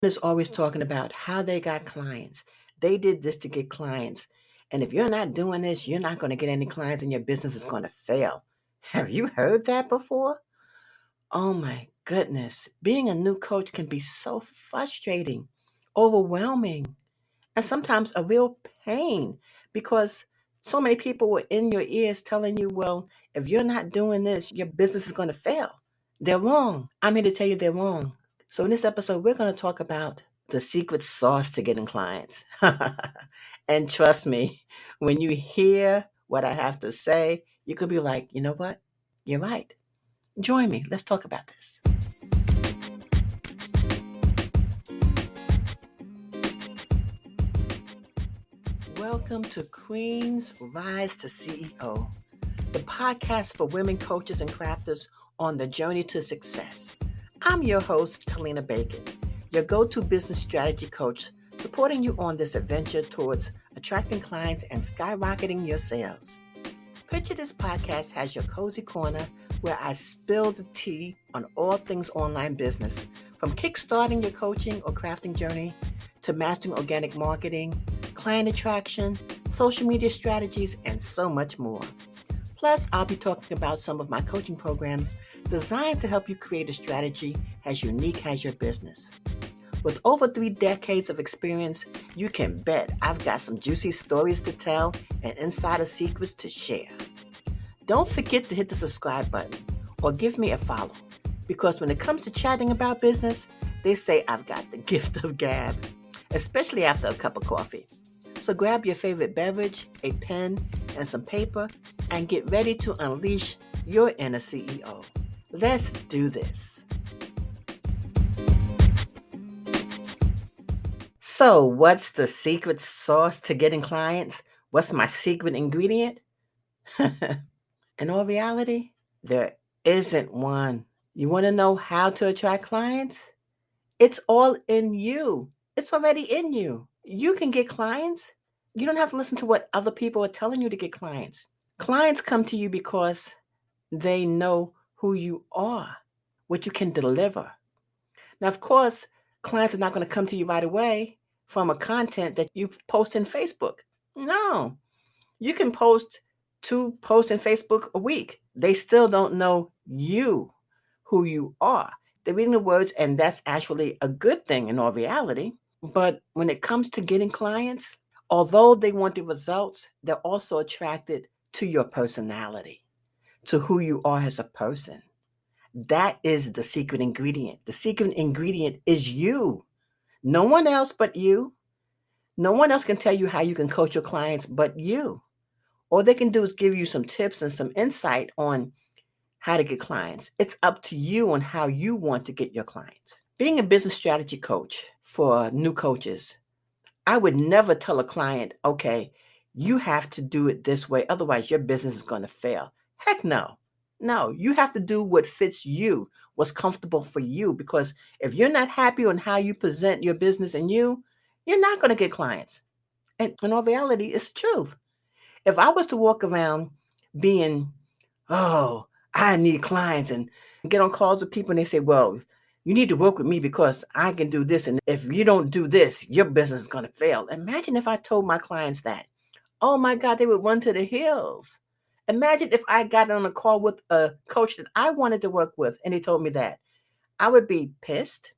Is always talking about how they got clients. They did this to get clients. And if you're not doing this, you're not going to get any clients and your business is going to fail. Have you heard that before? Oh my goodness. Being a new coach can be so frustrating, overwhelming, and sometimes a real pain because so many people were in your ears telling you, well, if you're not doing this, your business is going to fail. They're wrong. I'm here to tell you they're wrong. So, in this episode, we're going to talk about the secret sauce to getting clients. And trust me, when you hear what I have to say, you could be like, you know what? You're right. Join me. Let's talk about this. Welcome to Queen's Rise to CEO, the podcast for women coaches and crafters on the journey to success. I'm your host, Talina Bacon, your go-to business strategy coach, supporting you on this adventure towards attracting clients and skyrocketing your sales. Picture this podcast has your cozy corner where I spill the tea on all things online business, from kickstarting your coaching or crafting journey to mastering organic marketing, client attraction, social media strategies, and so much more. Plus, I'll be talking about some of my coaching programs designed to help you create a strategy as unique as your business. With over 3 decades of experience, you can bet I've got some juicy stories to tell and insider secrets to share. Don't forget to hit the subscribe button or give me a follow, because when it comes to chatting about business, they say I've got the gift of gab, especially after a cup of coffee. So grab your favorite beverage, a pen, and some paper, and get ready to unleash your inner CEO. Let's do this. So, what's the secret sauce to getting clients? What's my secret ingredient? In all reality, there isn't one. You want to know how to attract clients? It's all in you. It's already in you. You can get clients. You don't have to listen to what other people are telling you to get clients. Clients come to you because they know who you are, what you can deliver. Now, of course, clients are not going to come to you right away from a content that you post in Facebook. No, you can post 2 posts in Facebook a week. They still don't know you, who you are. They're reading the words, and that's actually a good thing in all reality. But when it comes to getting clients, although they want the results, they're also attracted to your personality, to who you are as a person. That is the secret ingredient. The secret ingredient is you. No one else but you. No one else can tell you how you can coach your clients but you. All they can do is give you some tips and some insight on how to get clients. It's up to you on how you want to get your clients. Being a business strategy coach for new coaches, I would never tell a client, okay, you have to do it this way, otherwise your business is going to fail. Heck no. No, you have to do what fits you, what's comfortable for you, because if you're not happy on how you present your business and you're not going to get clients. And in all reality, it's the truth. If I was to walk around being, oh, I need clients and get on calls with people and they say, well, you need to work with me because I can do this. And if you don't do this, your business is going to fail. Imagine if I told my clients that. Oh my God, they would run to the hills. Imagine if I got on a call with a coach that I wanted to work with and he told me that. I would be pissed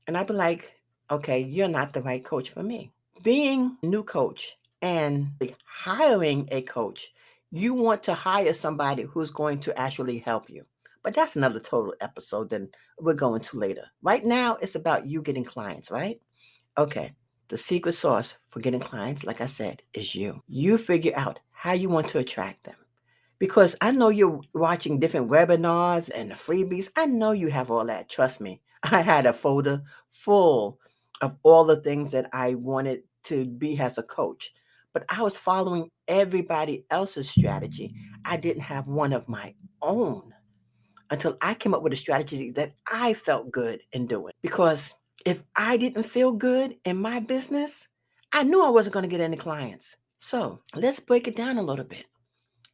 and I'd be like, okay, you're not the right coach for me. Being a new coach and hiring a coach, you want to hire somebody who's going to actually help you. But that's another total episode that we're going to later. Right now, it's about you getting clients, right? Okay. The secret sauce for getting clients, like I said, is you. You figure out how you want to attract them. Because I know you're watching different webinars and the freebies. I know you have all that. Trust me. I had a folder full of all the things that I wanted to be as a coach. But I was following everybody else's strategy. I didn't have one of my own until I came up with a strategy that I felt good in doing. Because if I didn't feel good in my business, I knew I wasn't going to get any clients. So let's break it down a little bit.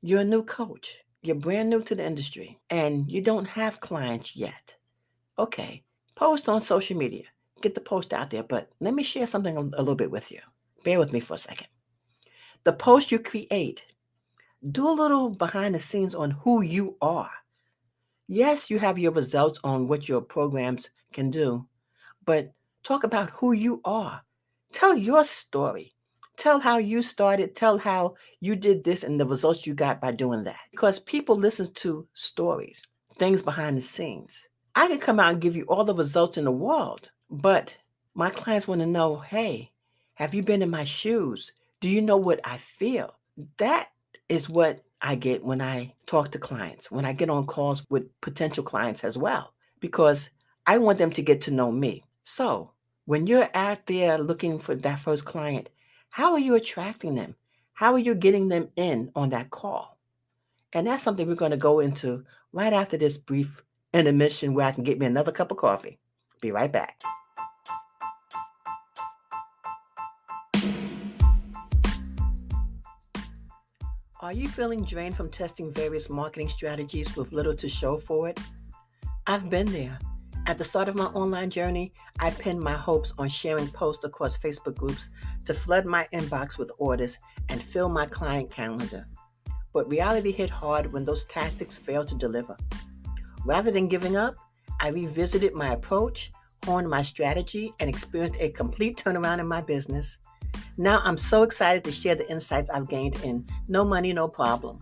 You're a new coach. You're brand new to the industry and you don't have clients yet. Okay, post on social media. get the post out there, but let me share something a little bit with you. Bear with me for a second. The post you create, do a little behind the scenes on who you are. Yes, you have your results on what your programs can do, but talk about who you are. Tell your story. Tell how you started. Tell how you did this and the results you got by doing that. Because people listen to stories, things behind the scenes. I can come out and give you all the results in the world, but my clients want to know, hey, have you been in my shoes? Do you know what I feel? That is what I get when I talk to clients, when I get on calls with potential clients as well, because I want them to get to know me. So when you're out there looking for that first client, how are you attracting them? How are you getting them in on that call? And that's something we're going to go into right after this brief intermission where I can get me another cup of coffee. Be right back. Are you feeling drained from testing various marketing strategies with little to show for it? I've been there. At the start of my online journey, I pinned my hopes on sharing posts across Facebook groups to flood my inbox with orders and fill my client calendar. But reality hit hard when those tactics failed to deliver. Rather than giving up, I revisited my approach, honed my strategy, and experienced a complete turnaround in my business. Now I'm so excited to share the insights I've gained in No Money, No Problem.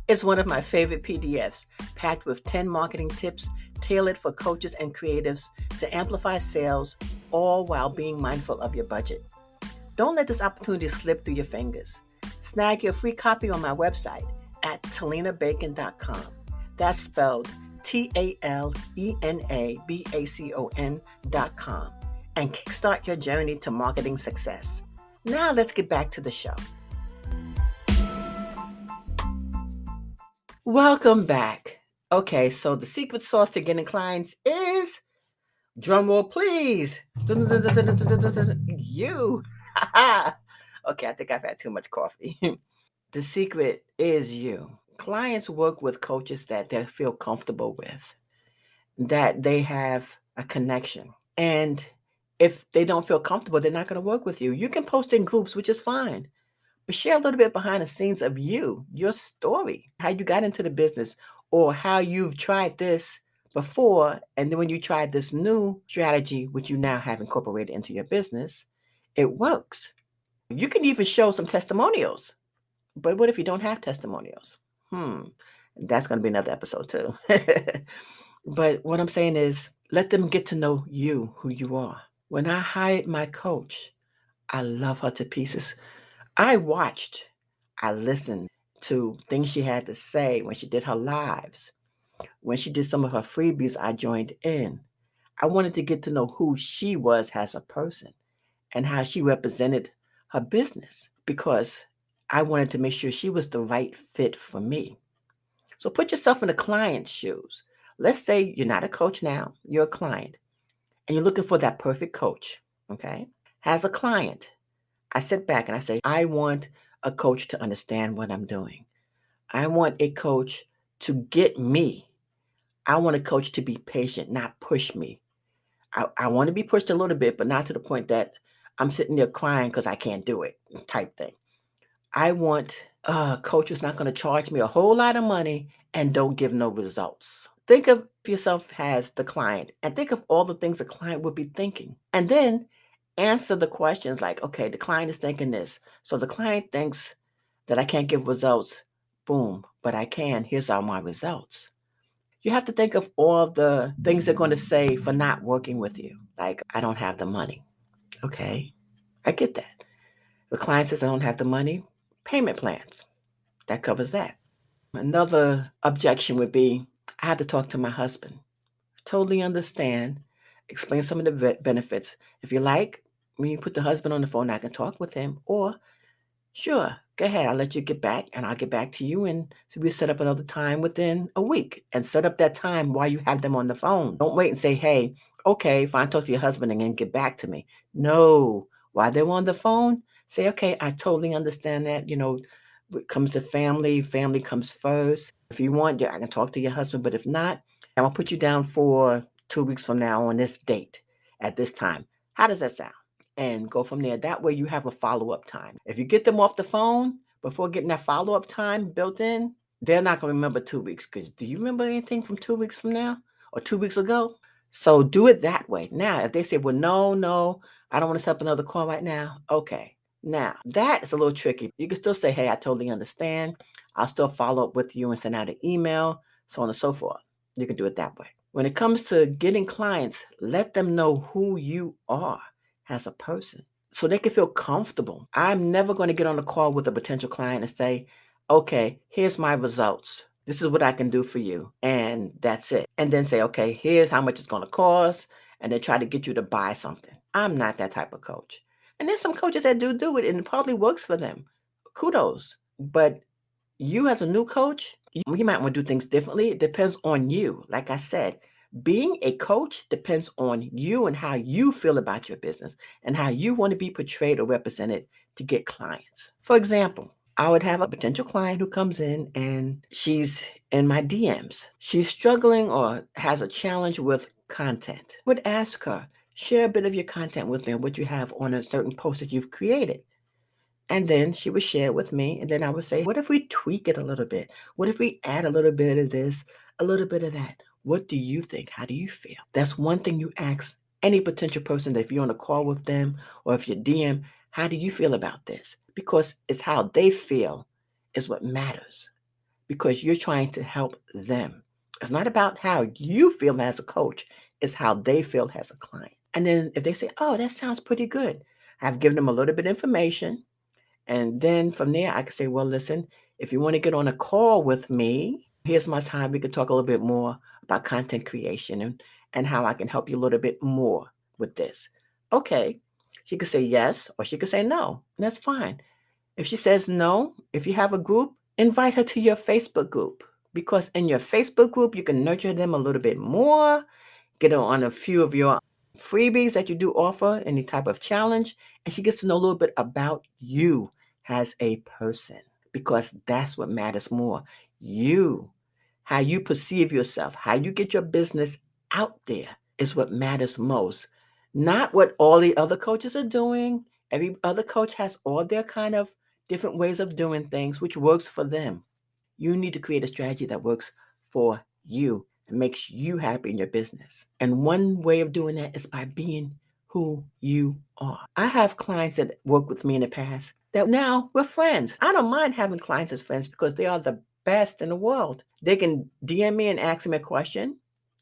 It's one of my favorite PDFs, packed with 10 marketing tips tailored for coaches and creatives to amplify sales, all while being mindful of your budget. Don't let this opportunity slip through your fingers. Snag your free copy on my website at talenabacon.com. That's spelled TALENABACON.com, and kickstart your journey to marketing success. Now let's get back to the show. Welcome back. Okay, so the secret sauce to getting clients is, drum roll please, you. Okay, I think I've had too much coffee. The secret is you. Clients work with coaches that they feel comfortable with, that they have a connection. And if they don't feel comfortable, they're not going to work with you. You can post in groups, which is fine, but share a little bit behind the scenes of you, your story, how you got into the business, or how you've tried this before. And then when you tried this new strategy, which you now have incorporated into your business, it works. You can even show some testimonials. But what if you don't have testimonials? That's going to be another episode too. But what I'm saying is, let them get to know you, who you are. When I hired my coach, I love her to pieces. I watched, I listened to things she had to say when she did her lives. When she did some of her freebies, I joined in. I wanted to get to know who she was as a person and how she represented her business, because I wanted to make sure she was the right fit for me. So put yourself in the client's shoes. Let's say you're not a coach now, you're a client, and you're looking for that perfect coach, okay? As a client, I sit back and I say, I want a coach to understand what I'm doing. I want a coach to get me. I want a coach to be patient, not push me. I want to be pushed a little bit, but not to the point that I'm sitting there crying because I can't do it type thing. I want a coach who's not going to charge me a whole lot of money and don't give no results. Think of yourself as the client and think of all the things the client would be thinking. And then answer the questions like, okay, the client is thinking this. So the client thinks that I can't give results. Boom, but I can. Here's all my results. You have to think of all the things they're going to say for not working with you. Like, I don't have the money. Okay, I get that. The client says, I don't have the money. Payment plans. That covers that. Another objection would be, I have to talk to my husband. Totally understand. Explain some of the benefits. If you like, when you put the husband on the phone, I can talk with him. Or, sure, go ahead. I'll let you get back and I'll get back to you. And so we set up another time within a week and set up that time while you have them on the phone. Don't wait and say, hey, okay, fine, talk to your husband and then get back to me. No, while they're on the phone, say, okay, I totally understand that. When it comes to family, family comes first. If you want, yeah, I can talk to your husband. But if not, I'm going to put you down for 2 weeks from now on this date at this time. How does that sound? And go from there. That way you have a follow-up time. If you get them off the phone before getting that follow-up time built in, they're not going to remember 2 weeks. Because do you remember anything from 2 weeks from now or 2 weeks ago? So do it that way. Now, if they say, well, no, I don't want to set up another call right now. Okay. Now, that is a little tricky. You can still say, hey, I totally understand. I'll still follow up with you and send out an email, so on and so forth. You can do it that way. When it comes to getting clients, let them know who you are as a person so they can feel comfortable. I'm never going to get on a call with a potential client and say, okay, here's my results. This is what I can do for you. And that's it. And then say, okay, here's how much it's going to cost. And then try to get you to buy something. I'm not that type of coach. And there's some coaches that do it and it probably works for them. Kudos. But you as a new coach, you might want to do things differently. It depends on you. Like I said, being a coach depends on you and how you feel about your business and how you want to be portrayed or represented to get clients. For example, I would have a potential client who comes in and she's in my DMs. She's struggling or has a challenge with content. I would ask her, share a bit of your content with me and what you have on a certain post that you've created. And then she would share it with me. And then I would say, what if we tweak it a little bit? What if we add a little bit of this, a little bit of that? What do you think? How do you feel? That's one thing you ask any potential person that if you're on a call with them or if you're DM, how do you feel about this? Because it's how they feel is what matters because you're trying to help them. It's not about how you feel as a coach, it's how they feel as a client. And then if they say, oh, that sounds pretty good, I've given them a little bit of information. And then from there, I could say, well, listen, if you want to get on a call with me, here's my time. We can talk a little bit more about content creation and how I can help you a little bit more with this. Okay. She could say yes, or she could say no. And that's fine. If she says no, if you have a group, invite her to your Facebook group because in your Facebook group, you can nurture them a little bit more, get her on a few of your freebies that you do offer, any type of challenge, and she gets to know a little bit about you as a person because that's what matters more. You, how you perceive yourself, how you get your business out there is what matters most. Not what all the other coaches are doing. Every other coach has all their kind of different ways of doing things, which works for them. You need to create a strategy that works for you and makes you happy in your business. And one way of doing that is by being who you are. I have clients that work with me in the past that now we're friends. I don't mind having clients as friends because they are the best in the world. They can DM me and ask me a question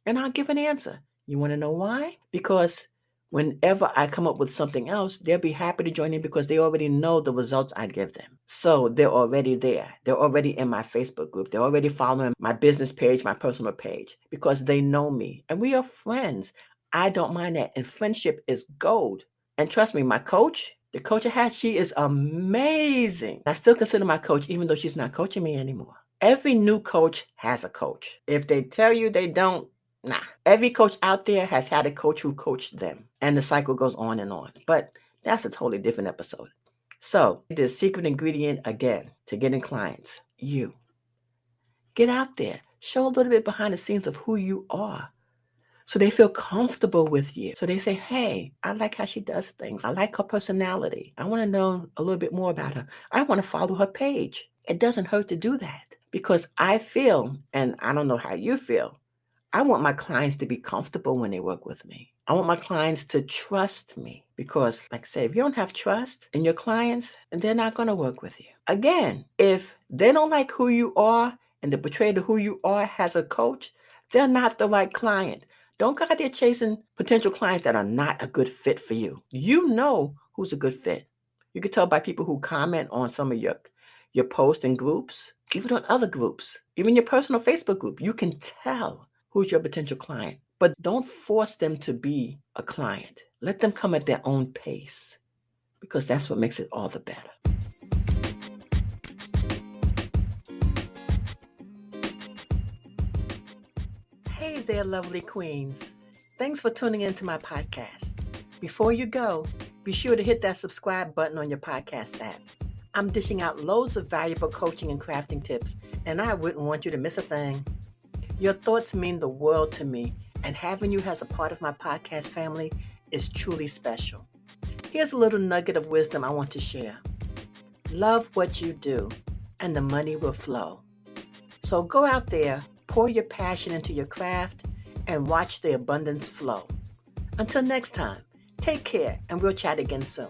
and I'll give an answer. You want to know why? Because whenever I come up with something else, they'll be happy to join in because they already know the results I give them. So they're already there. They're already in my Facebook group. They're already following my business page, my personal page, because they know me and we are friends. I don't mind that. And friendship is gold. And trust me, my coach, the coach I had, she is amazing. I still consider my coach, even though she's not coaching me anymore. Every new coach has a coach. If they tell you they don't, nah. Every coach out there has had a coach who coached them. And the cycle goes on and on. But that's a totally different episode. So the secret ingredient again to getting clients, you. Get out there. Show a little bit behind the scenes of who you are. So they feel comfortable with you. So they say, hey, I like how she does things. I like her personality. I want to know a little bit more about her. I want to follow her page. It doesn't hurt to do that because I feel, and I don't know how you feel, I want my clients to be comfortable when they work with me. I want my clients to trust me because, like I say, if you don't have trust in your clients, then they're not going to work with you. Again, if they don't like who you are and the portrayal of who you are has a coach, they're not the right client. Don't go out there chasing potential clients that are not a good fit for you. You know who's a good fit. You can tell by people who comment on some of your posts and groups, even on other groups, even your personal Facebook group. You can tell who's your potential client, but don't force them to be a client. Let them come at their own pace because that's what makes it all the better. Hey there, lovely queens. Thanks for tuning into my podcast. Before you go, be sure to hit that subscribe button on your podcast app. I'm dishing out loads of valuable coaching and crafting tips, and I wouldn't want you to miss a thing. Your thoughts mean the world to me, and having you as a part of my podcast family is truly special. Here's a little nugget of wisdom I want to share. Love what you do, and the money will flow. So go out there, pour your passion into your craft, and watch the abundance flow. Until next time, take care, and we'll chat again soon.